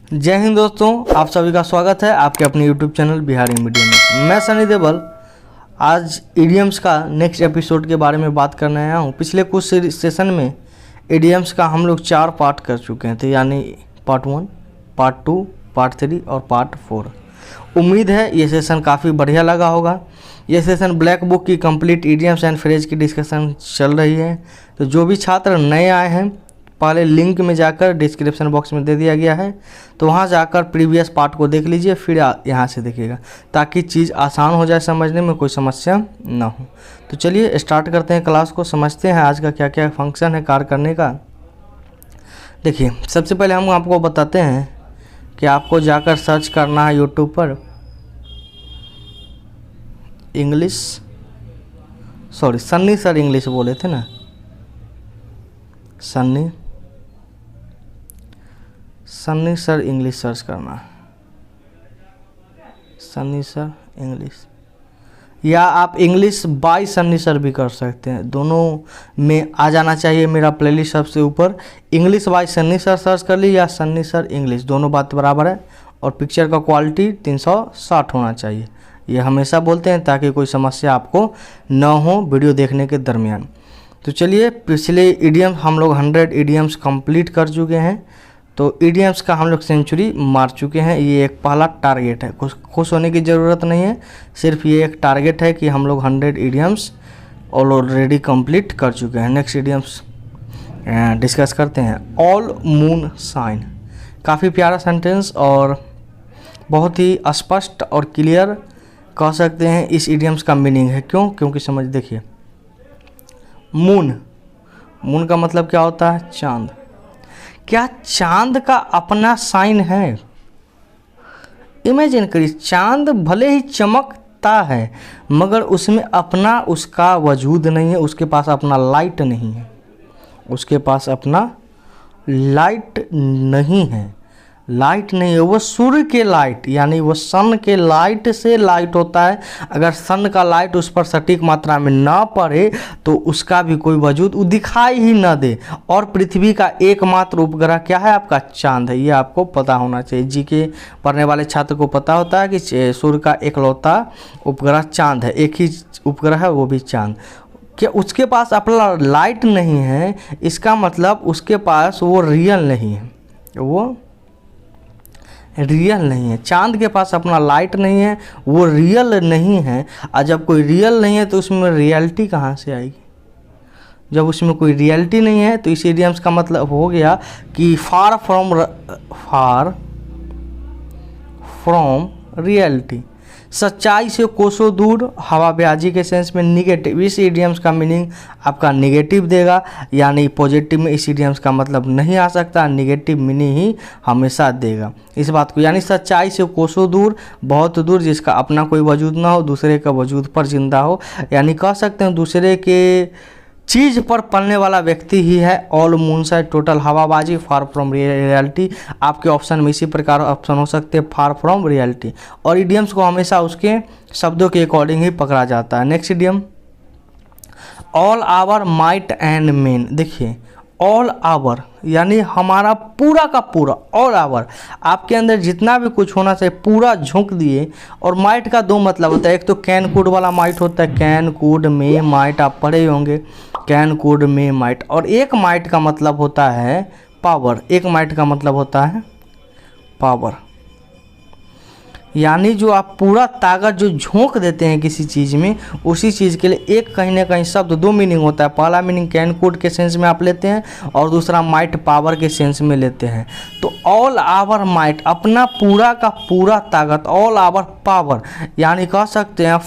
जय हिंद दोस्तों, आप सभी का स्वागत है आपके अपने YouTube चैनल बिहारी मीडिया में। मैं सनी देवल आज इडियम्स का नेक्स्ट एपिसोड के बारे में बात करने आया हूँ। पिछले कुछ सेशन में इडियम्स का हम लोग 4 पार्ट कर चुके थे, यानी पार्ट 1, पार्ट 2, पार्ट 3 और पार्ट 4। उम्मीद है ये सेशन काफ़ी बढ़िया लगा होगा। ये सेशन ब्लैक बुक की कंप्लीट इडियम्स एंड फ्रेज की डिस्कशन चल रही है। तो जो भी छात्र नए आए हैं, पहले लिंक में जाकर डिस्क्रिप्शन बॉक्स में दे दिया गया है, तो वहाँ जाकर प्रीवियस पार्ट को देख लीजिए, फिर यहाँ से देखिएगा, ताकि चीज़ आसान हो जाए, समझने में कोई समस्या ना हो। तो चलिए स्टार्ट करते हैं क्लास को, समझते हैं आज का क्या क्या फंक्शन है कार्य करने का। देखिए, सबसे पहले हम आपको बताते हैं कि आपको जाकर सर्च करना है यूट्यूब पर सन्नी सर इंग्लिश बोले थे ना, सन्नी सर इंग्लिश सर्च करना, सन्नी सर इंग्लिश, या आप इंग्लिश बाय सन्नी सर भी कर सकते हैं। दोनों में आ जाना चाहिए मेरा प्लेलिस्ट सबसे ऊपर। English by Sunny sir search कर ली या सन्नी सर इंग्लिश, दोनों बात बराबर है। और पिक्चर का क्वालिटी 360 होना चाहिए, ये हमेशा बोलते हैं ताकि कोई समस्या आपको न हो वीडियो देखने के दरमियान। तो चलिए, पिछले इडियम्स हम लोग 100 इडियम्स कंप्लीट कर चुके हैं, तो इडियम्स का हम लोग सेंचुरी मार चुके हैं। ये एक पहला टारगेट है, कुछ खुश होने की ज़रूरत नहीं है, सिर्फ ये एक टारगेट है कि हम लोग 100 इडियम्स ऑलरेडी कंप्लीट कर चुके हैं। नेक्स्ट इडियम्स डिस्कस करते हैं। ऑल मून साइन, काफ़ी प्यारा सेंटेंस और बहुत ही स्पष्ट और क्लियर कह सकते हैं इस इडियम्स का मीनिंग है। क्योंकि समझ देखिए, मून का मतलब क्या होता है? चांद। क्या चांद का अपना साइन है? इमेजिन करिए, चांद भले ही चमकता है मगर उसमें अपना उसका वजूद नहीं है, उसके पास अपना लाइट नहीं है, उसके पास अपना लाइट नहीं है, लाइट नहीं है। वो सूर्य के लाइट, यानी वो सन के लाइट से लाइट होता है। अगर सन का लाइट उस पर सटीक मात्रा में ना पड़े तो उसका भी कोई वजूद दिखाई ही ना दे। और पृथ्वी का एकमात्र उपग्रह क्या है? आपका चांद है। ये आपको पता होना चाहिए। जीके पढ़ने वाले छात्र को पता होता है कि सूर्य का एकलौता उपग्रह चांद है, एक ही उपग्रह है, वो भी चांद। कि उसके पास अपना लाइट नहीं है, इसका मतलब उसके पास वो रियल नहीं है, वो रियल नहीं है। चांद के पास अपना लाइट नहीं है, वो रियल नहीं है। और जब कोई रियल नहीं है तो उसमें रियलिटी कहाँ से आएगी? जब उसमें कोई रियलिटी नहीं है तो इस इडियम्स का मतलब हो गया कि फार फ्रॉम रियलिटी, सच्चाई से कोसों दूर, हवाबाजी के सेंस में निगेटिव। इस इडियम्स का मीनिंग आपका निगेटिव देगा, यानी पॉजिटिव में इस इडियम्स का मतलब नहीं आ सकता, निगेटिव मीनिंग ही हमेशा देगा इस बात को। यानी सच्चाई से कोसों दूर, बहुत दूर, जिसका अपना कोई वजूद ना हो, दूसरे का वजूद पर जिंदा हो, यानी कह सकते हैं दूसरे के चीज़ पर पलने वाला व्यक्ति ही है ऑल मून साइड। टोटल हवाबाजी, फार फ्रॉम रियलिटी। आपके ऑप्शन में इसी प्रकार ऑप्शन हो सकते हैं, फार फ्रॉम रियलिटी। और इडियम्स को हमेशा उसके शब्दों के अकॉर्डिंग ही पकड़ा जाता है। Next idiom, all our might and main. देखिए, ऑल आवर यानी हमारा पूरा का पूरा, ऑल आवर, आपके अंदर जितना भी कुछ होना चाहिए पूरा झोंक दिए। और माइट का 2 मतलब होता है, एक तो कैन कूड वाला माइट होता है, कैन कूड में माइट, आप पढ़े होंगे, कैन कूड में माइट। और एक माइट का मतलब होता है पावर, एक माइट का मतलब होता है पावर, यानी जो आप पूरा ताकत जो झोंक देते हैं किसी चीज़ में, उसी चीज़ के लिए एक कहीं ना कहीं शब्द 2 मीनिंग होता है। पहला मीनिंग कैन कूड के सेंस में आप लेते हैं और दूसरा माइट पावर के सेंस में लेते हैं। तो ऑल आवर माइट, अपना पूरा का पूरा ताकत, ऑल आवर पावर, यानी कह सकते हैं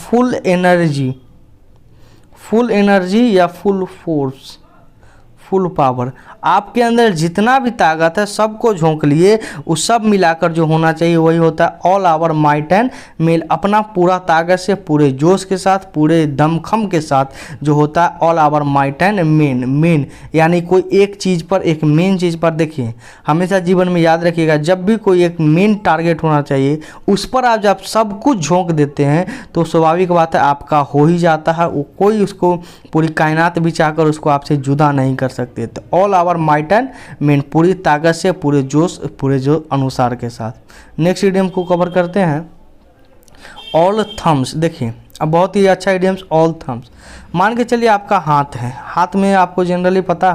फुल एनर्जी या फुल फोर्स, फुल पावर। आपके अंदर जितना भी ताकत है सबको झोंक लिए, उस सब मिलाकर जो होना चाहिए वही होता है all our might and main. अपना पूरा ताकत से, पूरे जोश के साथ, पूरे दमखम के साथ जो होता है all our might and main, यानी कोई एक चीज़ पर, एक मेन चीज़ पर। देखिए, हमेशा जीवन में याद रखिएगा, जब भी कोई एक मेन टारगेट होना चाहिए उस पर आप जब सब कुछ झोंक देते हैं तो स्वाभाविक बात है आपका हो ही जाता है। वो कोई उसको, पूरी कायनात भी चाहकर उसको आपसे जुदा नहीं कर सकते हैं। तो all our might and main पूरी ताकत से, पूरे जोश, पूरे जो अनुसार के साथ। नेक्स्ट इडियम को कवर करते हैं ऑल थम्स। देखिए अब बहुत ही अच्छा इडियम्स ऑल थम्स। मान के चलिए आपका हाथ है, हाथ में आपको जनरली पता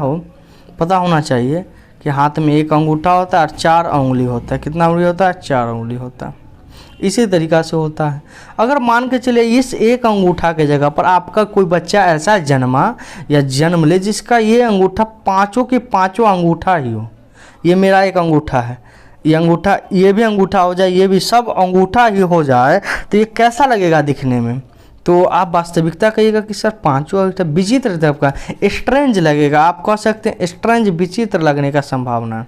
होना चाहिए कि हाथ में एक अंगूठा होता है और 4 उंगली होता है। कितना उंगली होता है? 4 उंगली होता है। इसी तरीक़ा से होता है। अगर मान के चलिए इस एक अंगूठा के जगह पर आपका कोई बच्चा ऐसा जन्मा या जन्म ले जिसका ये अंगूठा पाँचों के पाँचों अंगूठा ही हो, ये मेरा एक अंगूठा है, ये अंगूठा, ये भी अंगूठा हो जाए, ये भी सब अंगूठा ही हो जाए, तो ये कैसा लगेगा दिखने में? तो आप वास्तविकता कहिएगा कि सर पांचों अंगूठा विचित्र टाइप का, स्ट्रेंज लगेगा। आप कह सकते हैं स्ट्रेंज, विचित्र लगने का संभावना,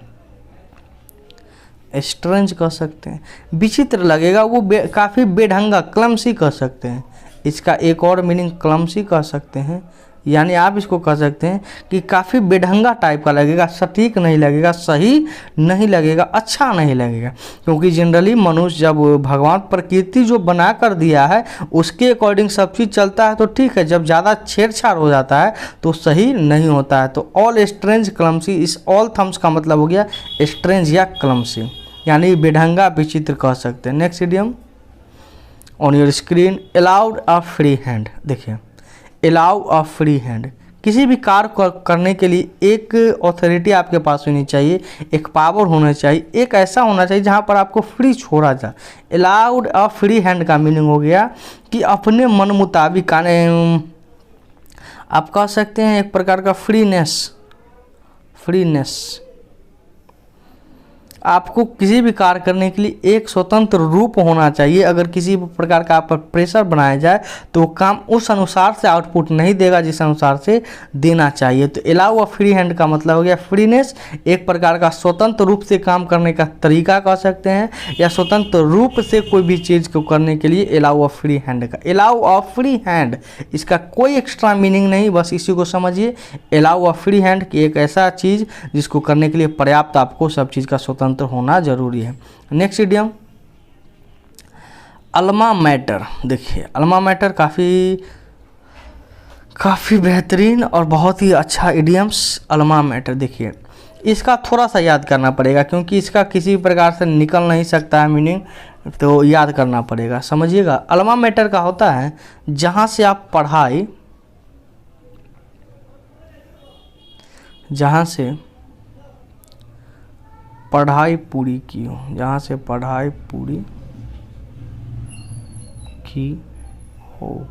स्ट्रेंज कह सकते हैं, विचित्र लगेगा, वो काफ़ी बेढंगा, क्लमसी कह सकते हैं। इसका एक और मीनिंग क्लमसी कह सकते हैं, यानी आप इसको कह सकते हैं कि काफ़ी बेढंगा टाइप का लगेगा, सटीक नहीं लगेगा, सही नहीं लगेगा, अच्छा नहीं लगेगा। क्योंकि जनरली मनुष्य जब भगवान प्रकृति जो बना कर दिया है उसके अकॉर्डिंग सब चीज़ चलता है तो ठीक है, जब ज़्यादा छेड़छाड़ हो जाता है तो सही नहीं होता है। तो ऑल स्ट्रेंज क्लमसी, इस ऑल थम्स का मतलब हो गया स्ट्रेंज या क्लमसी, यानी बेढंगा, विचित्र कह सकते हैं। Next idiom on your screen allowed a free hand. देखिए अलाउ अ फ्री हैंड, किसी भी कार्य करने के लिए एक अथॉरिटी आपके पास होनी चाहिए, एक पावर होना चाहिए, एक ऐसा होना चाहिए जहाँ पर आपको फ्री छोड़ा जाए। अलाउड अ फ्री हैंड का मीनिंग हो गया कि अपने मन मुताबिक, आप कह सकते हैं एक प्रकार का फ्रीनेस। आपको किसी भी कार्य करने के लिए एक स्वतंत्र रूप होना चाहिए। अगर किसी प्रकार का आप पर प्रेशर बनाया जाए तो वो काम उस अनुसार से आउटपुट नहीं देगा जिस अनुसार से देना चाहिए। तो अलाउ अ फ्री हैंड का मतलब हो गया फ्रीनेस, एक प्रकार का स्वतंत्र रूप से काम करने का तरीका कह सकते हैं, या स्वतंत्र रूप से कोई भी चीज़ को करने के लिए अलाउ अ फ्री हैंड का। अलाउ अ फ्री हैंड, इसका कोई एक्स्ट्रा मीनिंग नहीं, बस इसी को समझिए। अलाउ अ फ्री हैंड कि एक ऐसा चीज़ जिसको करने के लिए पर्याप्त आपको सब चीज़ का स्वतंत्र होना जरूरी है। Next idiom alma mater. देखिए अल्मा मैटर काफ़ी बेहतरीन और बहुत ही अच्छा इडियम्स अल्मा मैटर। देखिए इसका थोड़ा सा याद करना पड़ेगा क्योंकि इसका किसी प्रकार से निकल नहीं सकता है मीनिंग, तो याद करना पड़ेगा। समझिएगा अल्मा मैटर का होता है जहाँ से आप पढ़ाई पूरी की हो, जहाँ से पढ़ाई पूरी की हो।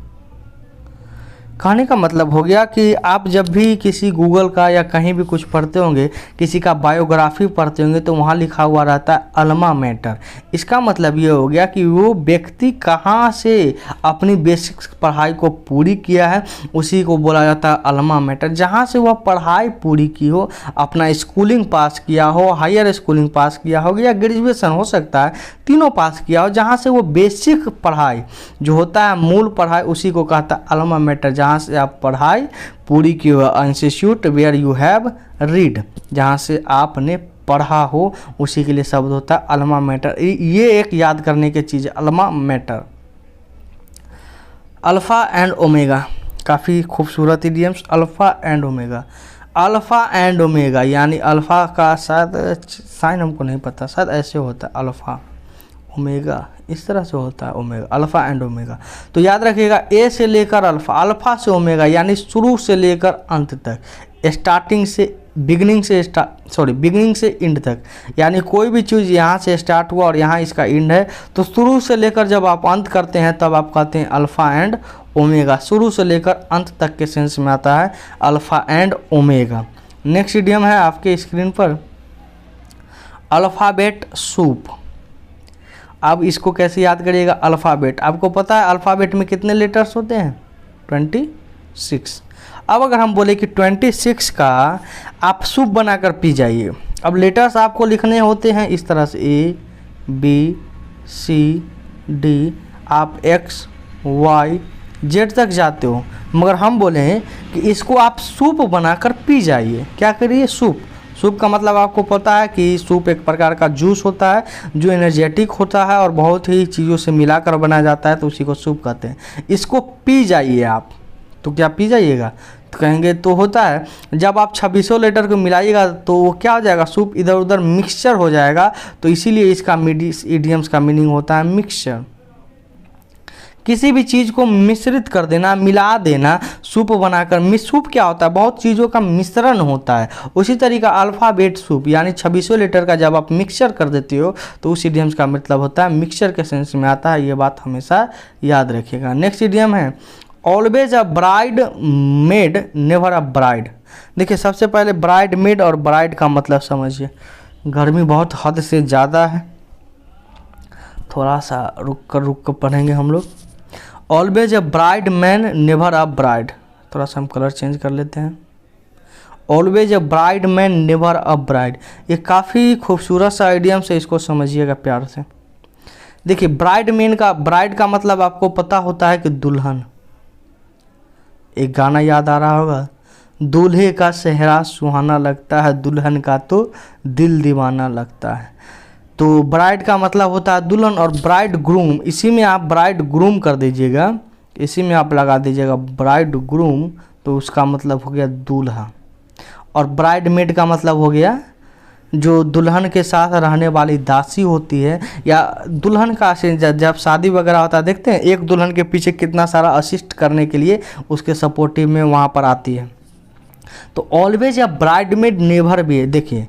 कहने का मतलब हो गया कि आप जब भी किसी गूगल का या कहीं भी कुछ पढ़ते होंगे, किसी का बायोग्राफी पढ़ते होंगे, तो वहाँ लिखा हुआ रहता है अल्मा मैटर। इसका मतलब ये हो गया कि वो व्यक्ति कहाँ से अपनी बेसिक पढ़ाई को पूरी किया है, उसी को बोला जाता है अल्मा मैटर। जहाँ से वह पढ़ाई पूरी की हो, अपना स्कूलिंग पास किया हो, हायर स्कूलिंग पास किया हो या ग्रेजुएशन हो सकता है, तीनों पास किया हो, जहाँ से वो बेसिक पढ़ाई जो होता है, मूल पढ़ाई, उसी को कहता है अल्मा मैटर। जहाँ से आप पढ़ाई पूरी की हो, institute where you have read, जहाँ से आपने पढ़ा हो, उसी के लिए शब्द होता है अल्मा मैटर। ये एक याद करने की चीज़ है alma mater. Alpha and omega, काफ़ी खूबसूरत idioms. Alpha and omega, alpha and omega यानी अल्फ़ा का शायद साइन हमको नहीं पता, शायद ऐसे होता है अल्फ़ा ओमेगा, इस तरह से होता है ओमेगा, अल्फ़ा एंड ओमेगा। तो याद रखिएगा ए से लेकर अल्फ़ा, अल्फ़ा से ओमेगा यानी शुरू से लेकर अंत तक, बिगिनिंग से एंड तक, यानी कोई भी चीज़ यहाँ से स्टार्ट हुआ और यहाँ इसका एंड है, तो शुरू से लेकर जब आप अंत करते हैं तब आप कहते हैं अल्फ़ा एंड ओमेगा। शुरू से लेकर अंत तक के सेंस में आता है alpha and omega. Next idiom है आपके स्क्रीन पर अल्फ़ाबेट सूप। अब इसको कैसे याद करिएगा? अल्फ़ाबेट, आपको पता है अल्फ़ाबेट में कितने लेटर्स होते हैं? 26। अब अगर हम बोले कि 26 का आप सूप बनाकर पी जाइए, अब लेटर्स आपको लिखने होते हैं इस तरह से ABCD, आप XYZ तक जाते हो, मगर हम बोले कि इसको आप सूप बनाकर पी जाइए। क्या करिए? सूप का मतलब आपको पता है कि सूप एक प्रकार का जूस होता है जो एनर्जेटिक होता है और बहुत ही चीज़ों से मिलाकर बनाया जाता है, तो उसी को सूप कहते हैं। इसको पी जाइए आप, तो क्या पी जाइएगा? तो कहेंगे तो होता है जब आप 2600 लीटर को मिलाइएगा तो वो क्या हो जाएगा, सूप इधर उधर मिक्सचर हो जाएगा। तो इसीलिए इसका इडियम्स का मीनिंग होता है मिक्सचर। किसी भी चीज़ को मिश्रित कर देना, मिला देना, सूप बनाकर। सूप क्या होता है, बहुत चीज़ों का मिश्रण होता है। उसी तरीका अल्फ़ाबेट सूप यानी 2600 लीटर का जब आप मिक्सचर कर देते हो तो उस इडियम्स का मतलब होता है मिक्सचर के सेंस में आता है। ये बात हमेशा याद रखिएगा। नेक्स्ट इडियम है always a bride made never a bride. देखिए सबसे पहले ब्राइड मेड और ब्राइड का मतलब समझिए। गर्मी बहुत हद से ज़्यादा है, थोड़ा सा रुक कर पढ़ेंगे हम लोग। Always a bride man never a bride. थोड़ा सा हम कलर चेंज कर लेते हैं। Always a bride man never a bride, ये काफ़ी खूबसूरत सा आइडियम से, इसको समझिएगा प्यार से। देखिए ब्राइड का मतलब आपको पता होता है कि दुल्हन। एक गाना याद आ रहा होगा, दूल्हे का सेहरा सुहाना लगता है, दुल्हन का तो दिल दीवाना लगता है। तो ब्राइड का मतलब होता है दुल्हन, और ब्राइड ग्रूम, इसी में आप ब्राइड ग्रूम कर दीजिएगा, इसी में आप लगा दीजिएगा ब्राइड ग्रूम, तो उसका मतलब हो गया दूल्हा। और ब्राइड मेड का मतलब हो गया जो दुल्हन के साथ रहने वाली दासी होती है, या दुल्हन का जब शादी वगैरह होता है देखते हैं एक दुल्हन के पीछे कितना सारा असिस्ट करने के लिए उसके सपोर्टिव में वहाँ पर आती है। तो ऑलवेज या ब्राइड मेड नेवर भी है। देखिए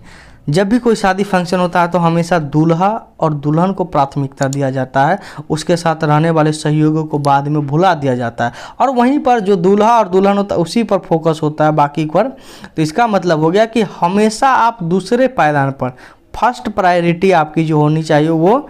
जब भी कोई शादी फंक्शन होता है तो हमेशा दूल्हा और दुल्हन को प्राथमिकता दिया जाता है, उसके साथ रहने वाले सहयोगियों को बाद में भुला दिया जाता है, और वहीं पर जो दूल्हा और दुल्हन होता है उसी पर फोकस होता है बाकी पर। तो इसका मतलब हो गया कि हमेशा आप दूसरे पायदान पर, फर्स्ट प्रायोरिटी आपकी जो होनी चाहिए वो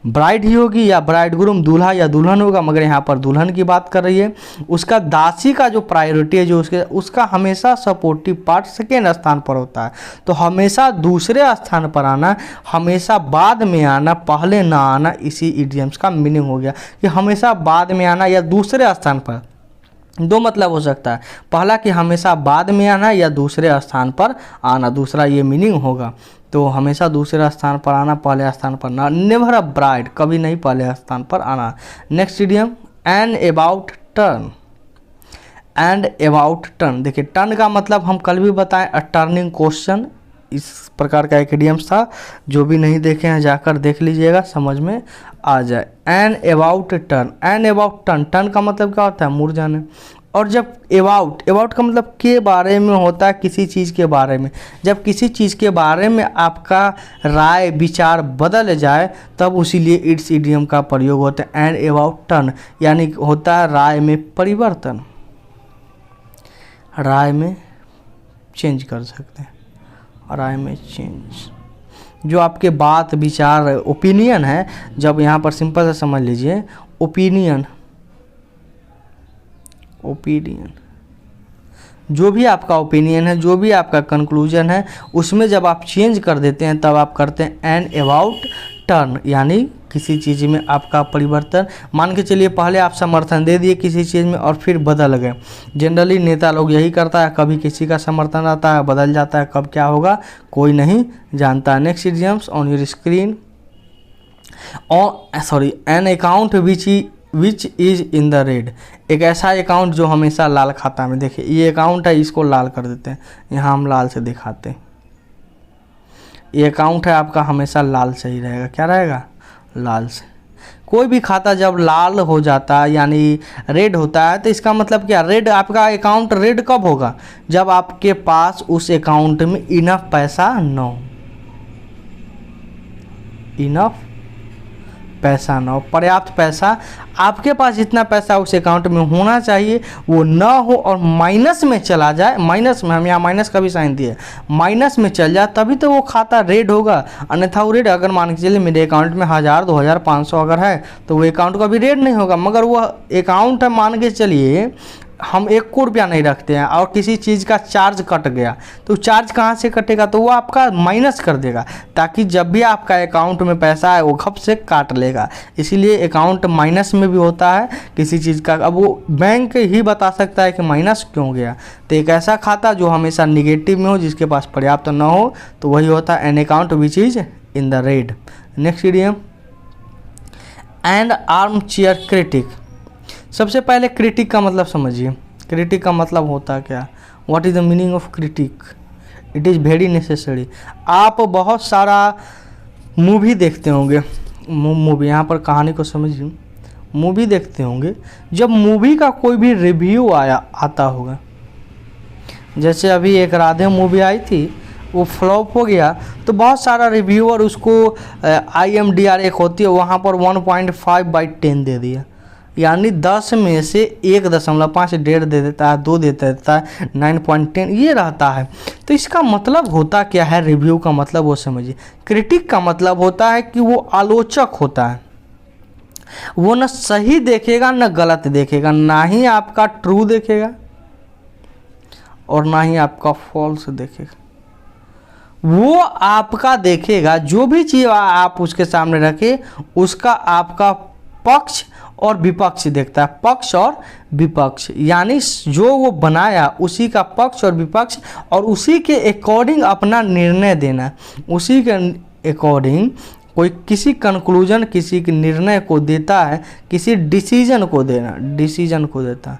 ब्राइड ही होगी, या ब्राइड ग्रूम दूल्हा या दुल्हन होगा, मगर यहाँ पर दुल्हन की बात कर रही है। उसका दासी का जो प्रायोरिटी है जो उसका हमेशा सपोर्टिव पार्ट सेकेंड स्थान पर होता है। तो हमेशा दूसरे स्थान पर आना, हमेशा बाद में आना, पहले ना आना, इसी इडियम्स का मीनिंग हो गया कि हमेशा बाद में आना या दूसरे स्थान पर। दो मतलब हो सकता है, पहला कि हमेशा बाद में आना या दूसरे स्थान पर आना, दूसरा ये मीनिंग होगा। तो हमेशा दूसरे स्थान पर आना, पहले स्थान पर ना। नेवर अ ब्राइड, कभी नहीं पहले स्थान पर आना। Next idiom and about turn. And about turn, देखिए टर्न का मतलब हम कल भी बताएं अ टर्निंग क्वेश्चन, इस प्रकार का एक इडियम्स था। जो भी नहीं देखे हैं जाकर देख लीजिएगा, समझ में आ जाए। And about turn, and about turn, turn का मतलब क्या होता है, मुड़ जाने। और जब अबाउट का मतलब के बारे में होता है, किसी चीज़ के बारे में। जब किसी चीज़ के बारे में आपका राय विचार बदल जाए तब उसीलिए इट्स इडियम का प्रयोग होता है। एंड अबाउट टर्न यानी होता है राय में परिवर्तन, राय में चेंज कर सकते हैं, राय में चेंज। जो आपके बात विचार ओपिनियन है, जब यहाँ पर सिंपल से समझ लीजिए ओपिनियन जो भी आपका ओपिनियन है, जो भी आपका कंक्लूजन है, उसमें जब आप चेंज कर देते हैं तब आप करते हैं एंड अबाउट टर्न, यानी किसी चीज़ में आपका परिवर्तन। मान के चलिए पहले आप समर्थन दे दिए किसी चीज़ में और फिर बदल गए। जनरली नेता लोग यही करता है, कभी किसी का समर्थन आता है बदल जाता है, कब क्या होगा कोई नहीं जानता। Next idioms on your screen. An account which is in the red, एक ऐसा अकाउंट जो हमेशा लाल खाता में। देखिए ये अकाउंट है, इसको लाल कर देते हैं, यहाँ हम लाल से दिखाते हैं। ये अकाउंट है आपका, हमेशा लाल से ही रहेगा। क्या रहेगा, लाल से। कोई भी खाता जब लाल हो जाता है यानी रेड होता है, तो इसका मतलब क्या, रेड आपका अकाउंट रेड कब होगा, जब आपके पास उस अकाउंट में इनफ पैसा न हो, इनफ पैसा ना हो, पर्याप्त पैसा। आपके पास जितना पैसा उस अकाउंट में होना चाहिए वो ना हो और माइनस में चला जाए, माइनस में, हम यहाँ माइनस का भी साइन दिए, माइनस में चल जाए तभी तो वो खाता रेड होगा। अन्यथा वो रेड, अगर मान के चलिए मेरे अकाउंट में 1000, 2000, 500 अगर है तो वो अकाउंट कभी रेड नहीं होगा। मगर वो अकाउंट है, मान के चलिए हम 1 रुपया नहीं रखते हैं और किसी चीज़ का चार्ज कट गया, तो चार्ज कहाँ से कटेगा, तो वो आपका माइनस कर देगा, ताकि जब भी आपका अकाउंट में पैसा है वो घप से काट लेगा। इसीलिए अकाउंट माइनस में भी होता है किसी चीज़ का। अब वो बैंक ही बता सकता है कि माइनस क्यों गया। तो एक ऐसा खाता जो हमेशा निगेटिव में हो, जिसके पास पर्याप्त न हो, तो वही होता है an account which is in the red. Next idiom and arm chair critic. सबसे पहले क्रिटिक का मतलब समझिए। क्रिटिक का मतलब होता क्या? What is the meaning of critic? It is very necessary. आप बहुत सारा मूवी देखते होंगे, मूवी, यहाँ पर कहानी को समझिए, मूवी देखते होंगे, जब मूवी का कोई भी रिव्यू आता होगा, जैसे अभी एक राधे मूवी आई थी, वो फ्लॉप हो गया, तो बहुत सारा रिव्यूअर उसको IMDR एक होती है वहाँ पर 1.5/10 दे दिया, यानी 10 में से 1.5 डेढ़ दे देता है, 2 देता है, 9.10 ये रहता है। तो इसका मतलब होता क्या है? रिव्यू का मतलब वो समझिए। क्रिटिक का मतलब होता है कि वो आलोचक होता है, वो न सही देखेगा न गलत देखेगा, ना ही आपका ट्रू देखेगा और ना ही आपका फॉल्स देखेगा, वो आपका देखेगा, जो भी चीज़ आप उसके सामने रखे उसका आपका पक्ष और विपक्ष देखता है, पक्ष और विपक्ष, यानी जो वो बनाया उसी का पक्ष और विपक्ष, और उसी के अकॉर्डिंग अपना निर्णय देना, उसी के अकॉर्डिंग कोई किसी कंक्लूजन, किसी के निर्णय को देता है, किसी डिसीजन को देता है,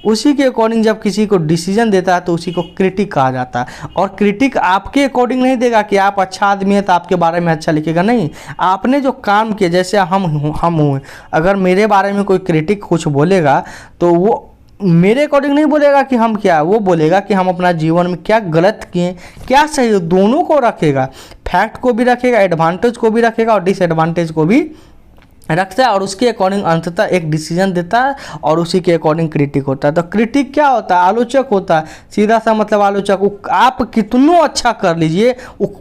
उसी के अकॉर्डिंग जब किसी को डिसीजन देता है तो उसी को क्रिटिक कहा जाता है। और क्रिटिक आपके अकॉर्डिंग नहीं देगा कि आप अच्छा आदमी है तो आपके बारे में अच्छा लिखेगा, नहीं, आपने जो काम किया, जैसे हम हुए, अगर मेरे बारे में कोई क्रिटिक कुछ बोलेगा तो वो मेरे अकॉर्डिंग नहीं बोलेगा कि हम क्या, वो बोलेगा कि हम अपना जीवन में क्या गलत किए, क्या सही, दोनों को रखेगा, फैक्ट को भी रखेगा, एडवांटेज को भी रखेगा और डिसएडवांटेज को भी रखता है, और उसके अकॉर्डिंग अंततः एक डिसीजन देता है और उसी के अकॉर्डिंग क्रिटिक होता है। तो क्रिटिक क्या होता है? आलोचक होता है, सीधा सा मतलब आलोचक। आप कितनों अच्छा कर लीजिए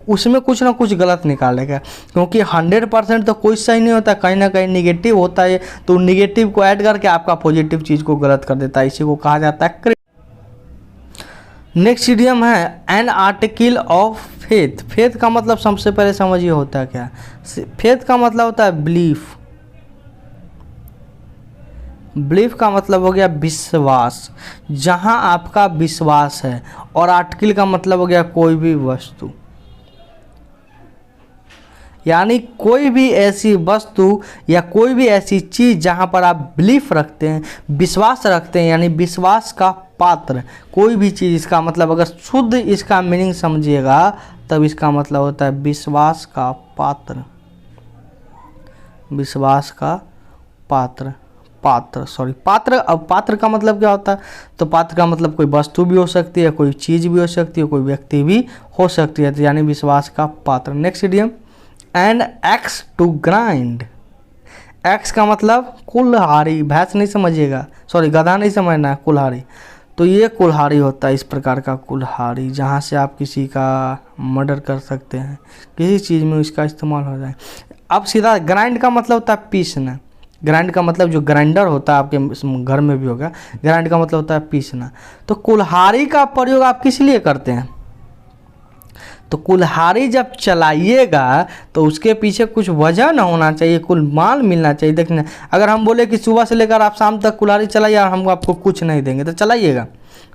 उसमें कुछ ना कुछ गलत निकालेगा, क्योंकि 100% तो कोई सही नहीं होता, कहीं ना कहीं निगेटिव होता है, तो निगेटिव को ऐड करके आपका पॉजिटिव चीज़ को गलत कर देता है, इसी को कहा जाता है क्रिटिक। नेक्स्ट इडियम है an article of faith. Faith का मतलब सबसे पहले समझिए होता है क्या? फेथ का मतलब होता है बिलीफ। बिलीफ का मतलब हो गया विश्वास, जहां आपका विश्वास है, और आर्टिकल का मतलब हो गया कोई भी वस्तु, यानी कोई भी ऐसी वस्तु या कोई भी ऐसी चीज़ जहां पर आप बिलीफ रखते हैं, विश्वास रखते हैं, यानी विश्वास का पात्र, कोई भी चीज़। इसका मतलब अगर शुद्ध इसका मीनिंग समझिएगा तब इसका मतलब होता है विश्वास का पात्र, विश्वास का पात्र, पात्र। अब पात्र का मतलब क्या होता है? तो पात्र का मतलब कोई वस्तु भी हो सकती है, कोई चीज़ भी हो सकती है, कोई व्यक्ति भी हो सकती है, तो यानी विश्वास का पात्र। Next idiom and axe to grind. Axe का मतलब कुल्हाड़ी, भैंस नहीं समझिएगा, सॉरी गधा नहीं समझना है, कुल्हाड़ी। तो ये कुल्हाड़ी होता है, इस प्रकार का कुल्हाड़ी, जहाँ से आप किसी का मर्डर कर सकते हैं, किसी चीज़ में इसका इस्तेमाल हो जाए। अब सीधा ग्राइंड का मतलब होता है पीसना। ग्राइंड का मतलब जो ग्राइंडर होता है आपके घर में भी होगा, ग्राइंड का मतलब होता है पीसना। तो कुल्हाड़ी का प्रयोग आप किस लिए करते हैं? तो कुल्हाड़ी जब चलाइएगा तो उसके पीछे कुछ वजह ना होना चाहिए, कुल माल मिलना चाहिए। देखना, अगर हम बोले कि सुबह से लेकर आप शाम तक कुल्हाड़ी चलाइए और हम आपको कुछ नहीं देंगे तो चलाइएगा?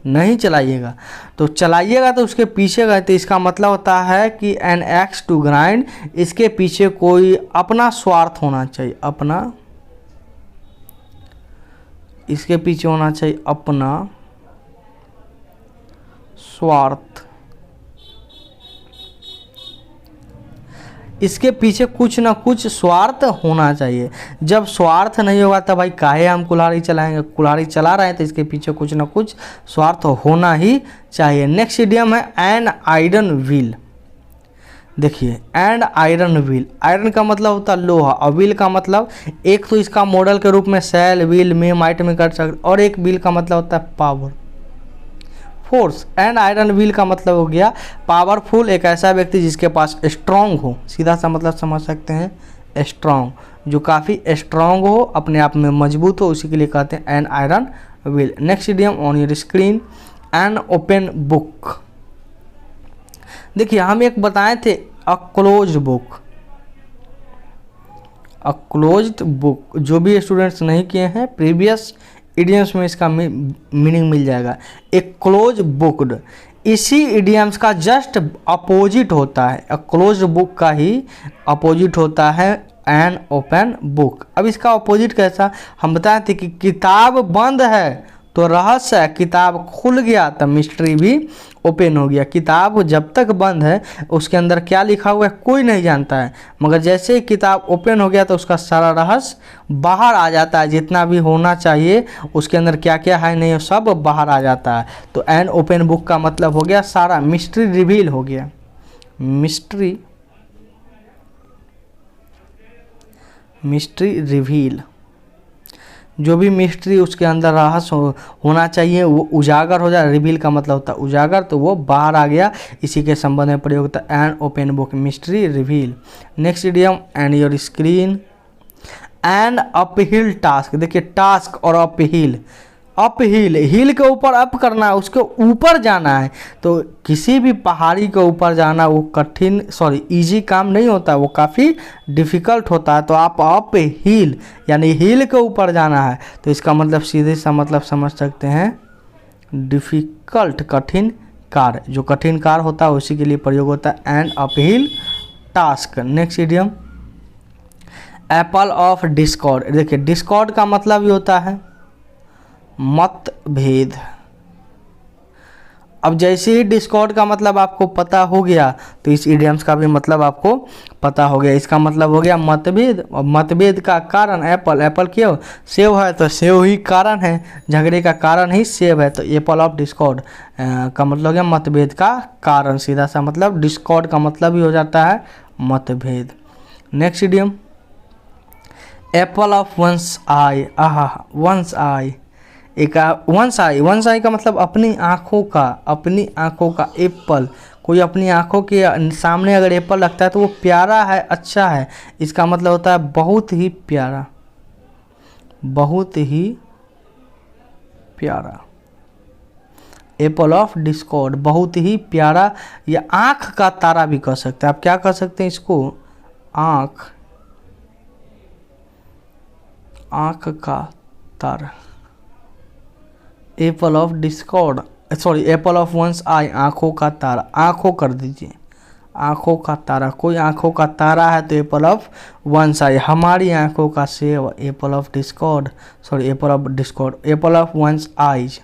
नहीं चलाइएगा। तो चलाइएगा तो उसके पीछे गए, तो इसका मतलब होता है कि एन एक्स टू ग्राइंड, इसके पीछे कोई अपना स्वार्थ होना चाहिए, अपना, इसके पीछे होना चाहिए अपना स्वार्थ, इसके पीछे कुछ ना कुछ स्वार्थ होना चाहिए। जब स्वार्थ नहीं होगा तब भाई काहे हम कुल्हाड़ी चलाएंगे? कुल्हाड़ी चला रहे हैं तो इसके पीछे कुछ ना कुछ स्वार्थ होना ही चाहिए। नेक्स्ट इडियम है एन आयरन व्हील। देखिए एंड आयरन व्हील, आयरन का मतलब होता है लोहा, और व्हील का मतलब एक तो इसका मॉडल के रूप में सेल, व्हील में, माइट में कर सकते, और एक व्हील का मतलब होता है power, force. And iron wheel का मतलब हो गया पावरफुल, एक ऐसा व्यक्ति जिसके पास स्ट्रांग हो, सीधा सा मतलब समझ सकते हैं स्ट्रांग, जो काफ़ी स्ट्रांग हो, अपने आप में मजबूत हो, उसी के लिए कहते हैं an iron wheel. Next idiom on your screen an open book. देखिए हम एक बताए थे a close book, a closed book, जो भी स्टूडेंट्स नहीं किए हैं प्रीवियस इडियम्स में इसका मीनिंग मिल जाएगा। एक क्लोज बुक्ड, इसी इडियम्स का जस्ट अपोजिट होता है, अ क्लोज बुक का ही अपोजिट होता है एन ओपन बुक। अब इसका अपोजिट कैसा? हम बताए थे कि किताब बंद है तो रहस्य किताब खुल गया तो मिस्ट्री भी ओपन हो गया। किताब जब तक बंद है उसके अंदर क्या लिखा हुआ है कोई नहीं जानता है, मगर जैसे ही किताब ओपन हो गया तो उसका सारा रहस्य बाहर आ जाता है। जितना भी होना चाहिए उसके अंदर क्या क्या है नहीं सब बाहर आ जाता है। तो एन ओपन बुक का मतलब हो गया सारा मिस्ट्री रिवील हो गया। मिस्ट्री रिवील, जो भी मिस्ट्री उसके अंदर रहस्य होना चाहिए वो उजागर हो जाए। रिवील का मतलब होता है उजागर, तो वो बाहर आ गया। इसी के संबंध में प्रयोग होता है an open book, mystery reveal. Next idiom and your screen. And uphill task, देखिए टास्क और अपहिल, अपहिल हिल के ऊपर अप करना है, उसके ऊपर जाना है। तो किसी भी पहाड़ी के ऊपर जाना वो कठिन इजी काम नहीं होता, वो काफ़ी डिफ़िकल्ट होता है। तो आप अप हिल यानी हिल के ऊपर जाना है, तो इसका मतलब सीधे सा मतलब समझ सकते हैं डिफ़िकल्ट, कठिन कार्य। जो कठिन कार्य होता है उसी के लिए प्रयोग होता है and uphill task. Next idiom apple of Discord. देखिए डिस्कॉर्ड का मतलब ये होता है मतभेद। अब जैसे ही डिस्कॉर्ड का मतलब आपको पता हो गया तो इस इडियम्स का भी मतलब आपको पता हो गया। इसका मतलब हो गया मतभेद, और मतभेद का कारण एप्पल, एप्पल क्यों सेव है तो सेव ही कारण है, झगड़े का कारण ही सेव है। तो एप्पल ऑफ डिस्कॉर्ड का मतलब हो गया मतभेद का कारण, सीधा सा मतलब डिस्कॉर्ड का मतलब ही हो जाता है मतभेद। Next idiom apple of one's eye. One's eye, एक वंस आई का मतलब अपनी आँखों का एप्पल। कोई अपनी आँखों के सामने अगर एप्पल रखता है तो वो प्यारा है, अच्छा है। इसका मतलब होता है बहुत ही प्यारा, बहुत ही प्यारा। एप्पल ऑफ डिस्कॉर्ड बहुत ही प्यारा, या आँख का तारा भी कह सकते हैं। आप क्या कह सकते हैं इसको, आँख का तारा। Apple of discord apple of one's eye, आँखों का तारा, आँखों कर दीजिए, आँखों का तारा। कोई आँखों का तारा है तो एप्पल ऑफ वंस आई, हमारी आँखों का सेव। Apple of discord apple of one's eyes.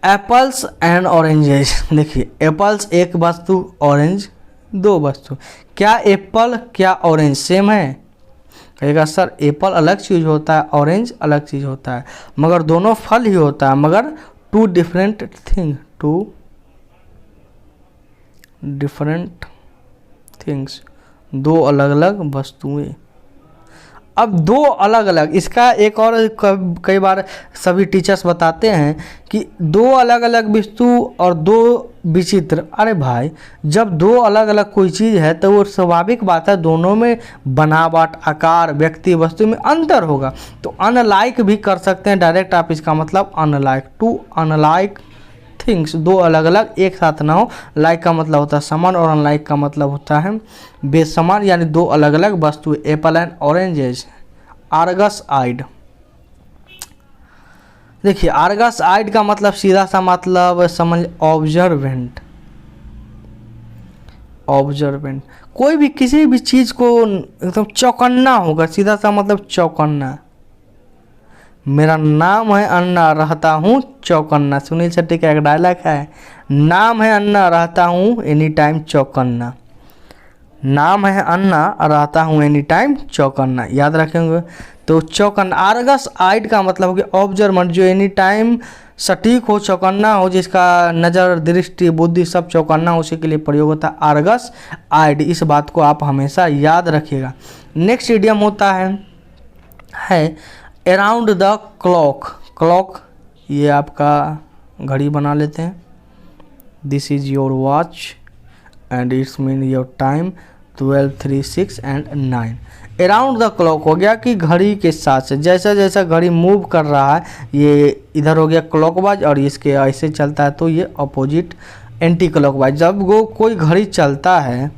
Apples and oranges. देखिए एप्पल्स एक वस्तु, ऑरेंज दो वस्तु। क्या एप्पल क्या ऑरेंज सेम है? कहेगा सर एप्पल अलग चीज़ होता है, ऑरेंज अलग चीज़ होता है, मगर दोनों फल ही होता है, मगर टू डिफरेंट थिंग्स, दो अलग अलग वस्तुएं। अब दो अलग अलग, इसका एक और कई बार सभी टीचर्स बताते हैं कि दो अलग अलग वस्तु और दो विचित्र। अरे भाई जब दो अलग अलग कोई चीज़ है तो वो स्वाभाविक बात है दोनों में बनावट, आकार, व्यक्ति, वस्तु में अंतर होगा। तो अनलाइक भी कर सकते हैं डायरेक्ट आप, इसका मतलब अनलाइक, टू अनलाइक थिंग्स, दो अलग अलग एक साथ ना हो। लाइक का मतलब होता है समान और अनलाइक का मतलब होता है बेसमान, यानी दो अलग अलग वस्तु। Apple and oranges. आर्गस आइड। देखिए आर्गस आइड का मतलब सीधा सा मतलब समझ ऑब्जर्वेंट। कोई भी किसी भी चीज़ को एकदम चौकन्ना होगा, सीधा सा मतलब चौकन्ना। मेरा नाम है अन्ना, रहता हूँ चौकन्ना। सुनील शेट्टी का एक डायलॉग है, नाम है अन्ना, रहता हूँ एनी टाइम चौकन्ना। नाम है अन्ना, रहता हूँ एनी टाइम चौकन्ना, याद रखेंगे। तो चौकन्ना, आर्गस आइड का मतलब हो गया ऑब्जर्वेंट, जो एनी टाइम सटीक हो, चौकन्ना हो, जिसका नज़र, दृष्टि, बुद्धि सब चौकन्ना हो, उसी के लिए प्रयोग होता है आर्गस आइड। इस बात को आप हमेशा याद रखिएगा। नेक्स्ट इडियम होता है अराउंड द क्लॉक। ये आपका घड़ी बना लेते हैं, this is your watch and it's mean your time 12, 3, 6 and 9। Around the clock हो गया कि घड़ी के साथ से, जैसा जैसा घड़ी मूव कर रहा है, ये इधर हो गया क्लॉकवाइज और इसके ऐसे चलता है तो ये अपोजिट एंटी क्लॉकवाइज। जब वो कोई घड़ी चलता है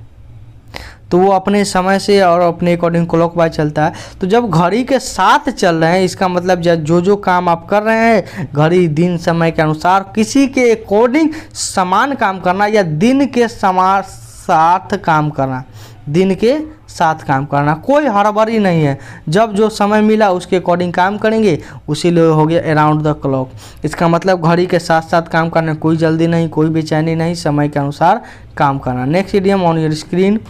तो वो अपने समय से और अपने अकॉर्डिंग क्लॉकवाइज चलता है। तो जब घड़ी के साथ चल रहे हैं, इसका मतलब जो काम आप कर रहे हैं घड़ी दिन समय के अनुसार किसी के अकॉर्डिंग समान काम करना, या दिन के साथ काम करना, दिन के साथ काम करना, कोई हड़बड़ी नहीं है, जब जो समय मिला उसके अकॉर्डिंग काम करेंगे, उसी लिए हो गया अराउंड द क्लॉक। इसका मतलब घड़ी के साथ साथ काम करना, कोई जल्दी नहीं, कोई बेचैनी नहीं, समय के अनुसार काम करना। Next idiom on your screen,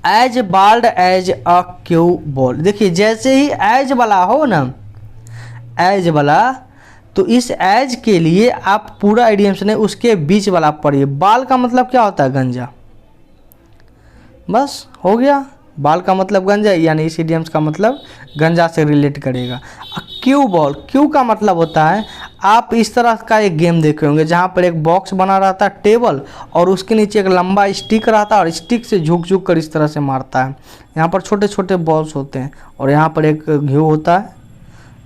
as bald as a cue ball. देखिए जैसे ही एज वाला हो ना, एज वाला, तो इस एज के लिए आप पूरा इडियम से नहीं, उसके बीच वाला पढ़िए। बाल का मतलब क्या होता है? गंजा, बस हो गया। बाल का मतलब गंजा, यानी इस इडियम्स का मतलब गंजा से रिलेट करेगा। क्यू बॉल, क्यू का मतलब होता है, आप इस तरह का एक गेम देखे होंगे जहाँ पर एक बॉक्स बना रहता है टेबल, और उसके नीचे एक लंबा स्टिक रहता है, और स्टिक से झुक झुक कर इस तरह से मारता है। यहाँ पर छोटे छोटे बॉल्स होते हैं, और यहाँ पर एक घ्यू होता है,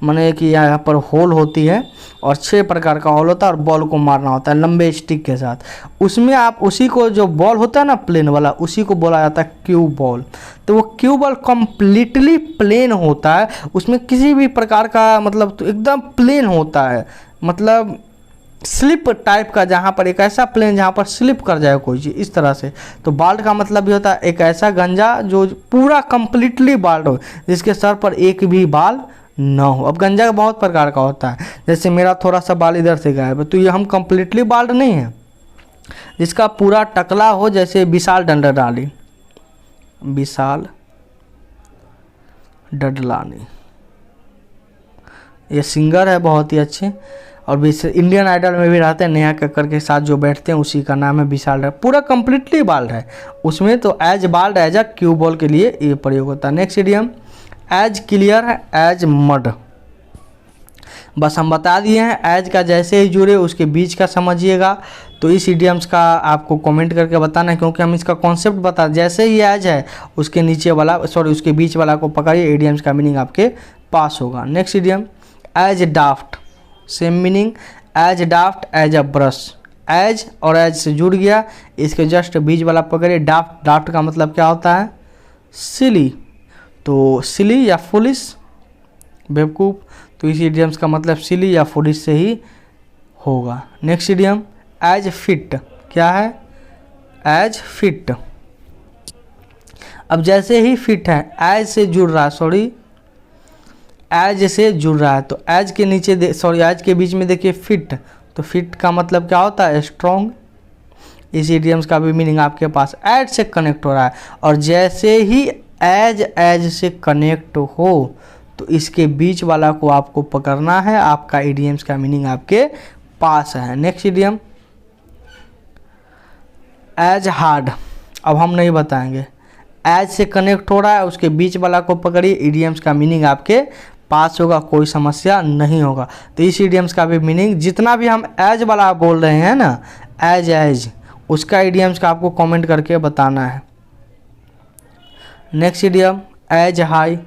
माने कि यहाँ पर होल होती है, और 6 प्रकार का होल होता है, और बॉल को मारना होता है लंबे स्टिक के साथ। उसमें आप उसी को, जो बॉल होता है ना प्लेन वाला, उसी को बोला जाता है क्यू बॉल। तो वो क्यू बॉल कम्प्लीटली प्लेन होता है, उसमें किसी भी प्रकार का मतलब, तो एकदम प्लेन होता है, मतलब स्लिप टाइप का, जहाँ पर एक ऐसा प्लेन जहाँ पर स्लिप कर जाए कोई चीज़, इस तरह से। तो बाल्ड का मतलब भी होता है एक ऐसा गंजा जो पूरा कम्प्लीटली बाल्ड हो, जिसके सर पर एक भी बाल ना हो। अब गंजा का बहुत प्रकार का होता है, जैसे मेरा थोड़ा सा बाल इधर से गायब है, तो ये हम कम्प्लीटली बाल्ड नहीं है। जिसका पूरा टकला हो, जैसे विशाल डंडलानी, विशाल डडलानी, ये सिंगर है बहुत ही अच्छे, और इंडियन आइडल में भी रहते हैं, नेहा कक्कर के साथ जो बैठते हैं उसी का नाम है विशाल डड, पूरा कम्प्लीटली बाल्ड है उसमें। तो as bald as a cue ball के लिए ये प्रयोग होता है। Next idiom, as clear as mud. बस हम बता दिए हैं, एज का जैसे ही जुड़े उसके बीच का समझिएगा। तो इस इडियम्स का आपको कमेंट करके बताना है, क्योंकि हम इसका कॉन्सेप्ट बता, जैसे ही एज है उसके नीचे वाला, सॉरी उसके बीच वाला को पकड़िए, इडियम्स का मीनिंग आपके पास होगा। Next idiom, as daft, same meaning, as daft as a brush. As और एज से जुड़ गया, इसके जस्ट बीच वाला पकड़िए। डाफ्ट, डाफ्ट का मतलब क्या होता है? सिली। तो सिली या फुलिश, बेवकूफ़, तो इस इडियम्स का मतलब सिली या फुलिश से ही होगा। Next idiom, as fit. क्या है? As fit. अब जैसे ही फिट है, एज से जुड़ रहा है, सॉरी एज से जुड़ रहा है, तो एज के नीचे एज के बीच में देखिए फिट, तो फिट का मतलब क्या होता है? स्ट्रॉन्ग। इस इडियम्स का भी मीनिंग आपके पास एज से कनेक्ट हो रहा है, और जैसे ही एज से कनेक्ट हो तो इसके बीच वाला को आपको पकड़ना है, आपका इडियम्स का मीनिंग आपके पास है। Next idiom, as hard. अब हम नहीं बताएंगे, एज से कनेक्ट हो रहा है, उसके बीच वाला को पकड़िए, इडियम्स का मीनिंग आपके पास होगा, कोई समस्या नहीं होगा। तो इस इडियम्स का भी मीनिंग, जितना भी हम एज वाला बोल रहे हैं ना, एज उसका इडियम्स का आपको कमेंट करके बताना है। Next idiom, as high.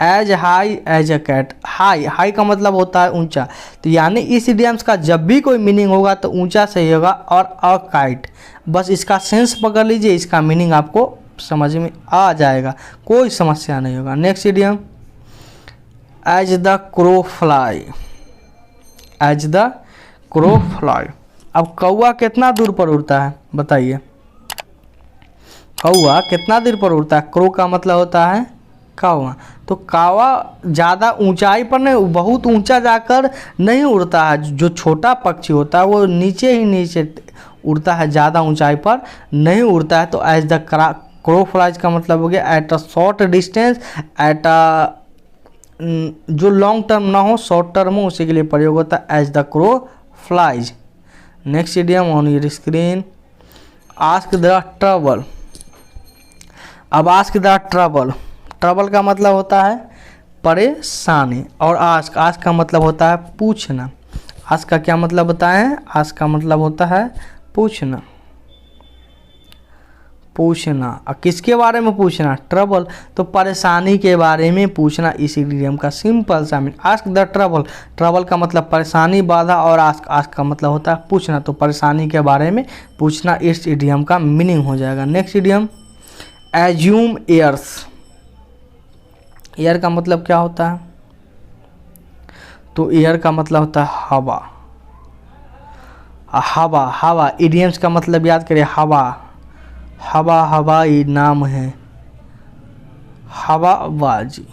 As high as a cat. High, high का मतलब होता है ऊंचा, तो यानी इस इडियम्स का जब भी कोई मीनिंग होगा तो ऊंचा सही होगा, और अ काइट। बस इसका सेंस पकड़ लीजिए, इसका मीनिंग आपको समझ में आ जाएगा, कोई समस्या नहीं होगा। Next idiom, as the crow fly. As the crow fly. अब कौवा कितना दूर पर उड़ता है बताइए? कौवा कितना दूर पर उड़ता है? क्रो का मतलब होता है कौवा, तो कौवा ज़्यादा ऊंचाई पर नहीं, बहुत ऊंचा जाकर नहीं उड़ता है। जो छोटा पक्षी होता है वो नीचे ही नीचे उड़ता है, ज़्यादा ऊंचाई पर नहीं उड़ता है। तो एज द क्रो फ्लाइज का मतलब हो गया at a short distance, at a जो लॉन्ग टर्म ना हो, शॉर्ट टर्म हो, उसी के लिए प्रयोग होता है as the crow flies. Next idiom on your screen, ask the trouble. अब आस्क द ट्रबल, ट्रबल का मतलब होता है परेशानी, और आस्क, आस्क का मतलब होता है पूछना। आस्क का क्या मतलब होता है? आस्क का मतलब होता है पूछना, पूछना। और किसके बारे में पूछना? ट्रबल, तो परेशानी के बारे में पूछना। इस इडियम का सिंपल सा meaning, ask the trouble. Trouble का मतलब परेशानी, बाधा, और आस्क, आस्क का मतलब होता है पूछना, तो परेशानी के बारे में पूछना इस इडियम का मीनिंग हो जाएगा। Next idiom, assume airs. Air का मतलब क्या होता है? तो एयर का मतलब होता है हवा। हवा, हवा, इडियम्स का मतलब याद करिए, हवा, हवाई नाम है, हवाबाजी।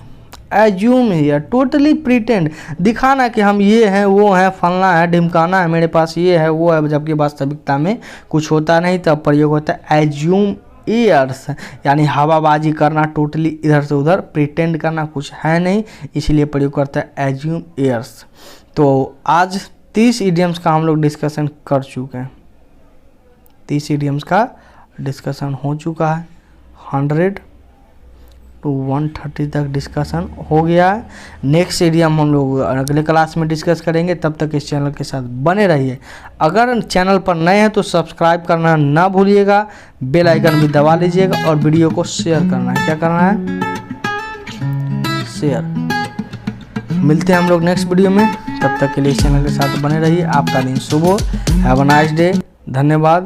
एज्यूम हियर, टोटली प्रिटेंड, दिखाना कि हम ये हैं वो हैं, फलना है ढिमकाना है, मेरे पास ये है वो है, जबकि वास्तविकता में कुछ होता नहीं, तब प्रयोग होता है एज्यूम ईयर्स, यानी हवाबाजी करना, टोटली इधर से उधर प्रिटेंड करना, कुछ है नहीं, इसलिए प्रयोग करता है एज्यूम ईयर्स। तो आज 30 इडियम्स का हम लोग डिस्कशन कर चुके हैं, 30 इडियम्स का डिस्कशन हो चुका है, 100 to 130 तक डिस्कशन हो गया है। नेक्स्ट इडियम हम लोग अगले क्लास में डिस्कस करेंगे, तब तक इस चैनल के साथ बने रहिए। अगर चैनल पर नए हैं तो सब्सक्राइब करना ना भूलिएगा, बेल आइकन भी दबा लीजिएगा और वीडियो को शेयर करना है, क्या करना है, शेयर। मिलते हैं हम लोग नेक्स्ट वीडियो में, तब तक के लिए इस चैनल के साथ बने रहिए। आपका दिन शुभ हो, हैव अ नाइस डे, धन्यवाद।